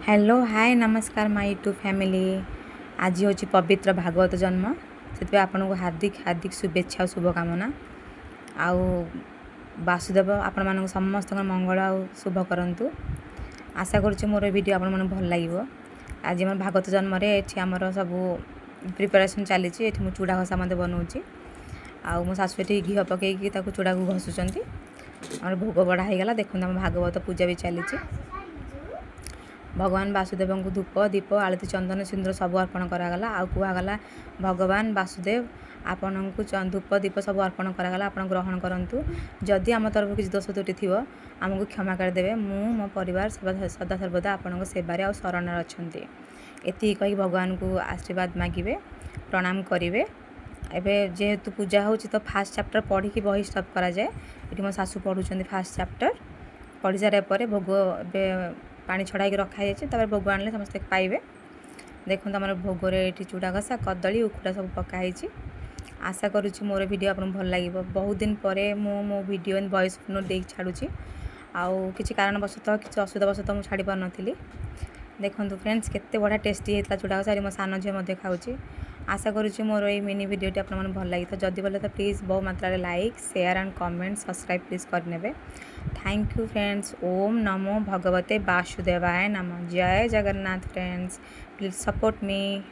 Hello hi नमस्कार my YouTube family. आज हूँ पवित्र भागवत जन्म से आपन को हार्दिक हार्दिक शुभेच्छा और शुभकामना। आउ वासुदेव आपण मान समस्त मंगल आ शुभ करंतु। आशा करुच्ची मोर वीडियो आपण मन भल लगे। आज आम भागवत जन्म ये आमर सब प्रिपेरेसन चली चूड़ा घसा मत बनाऊँगी। आउ मो शाशु ये घी पकईकि चूड़ा को घसुच्च आम भोग बड़ा होगा। देखते आम भागवत पूजा भी चली। भगवान वासुदेव को धूप दीप आलती चंदन सिंदूर सब अर्पण करागला। आ कहगला भगवान वासुदेव आपण को धूप दीप सब अर्पण करागला, आप ग्रहण करूँ। जदि आम तरफ किसी दोष त्रुटि थी आमको क्षमा करदेवे। मो परिवार सदा सर्वदा आपण सेवार आ शरण अच्छा ये कही भगवान को आशीर्वाद मागिबे, प्रणाम करेंगे। एवं जेहेतु पूजा हो तो फास्ट चैप्टर पढ़ी की बही स्टॉप करा जाए। ये मो शाशु पढ़ुं फास्ट चैप्टर पढ़ी सारे भोग पानी छड़ाई रखाई भोग आने समस्ते पाइबे। देखो आम भोग ये चूड़ा घसा कदली उखुड़ा सब पकाई। आशा करुच्ची मोर वीडियो आपको भल लगे। बहुत दिन पर मो वीडियो वॉइस नोट दे छाड़ुची। आउ किसी कारणवशतः किसी असुविधावशतः मुझे छाड़ी पार नी। देखो फ्रेंड्स केते बढ़िया टेस्टी होता चूड़ा घसा। मो सान झील खाऊँ। आशा करुच्ची मोर ये मिनी वीडियोटी आप भल लगी। तो जदि भले तो प्लीज़ बहु मात्रा like share and comment subscribe please करने। Thank you friends. ओम नमो भगवते वासुदेवाय नमः। जय Jagannath friends, please support me.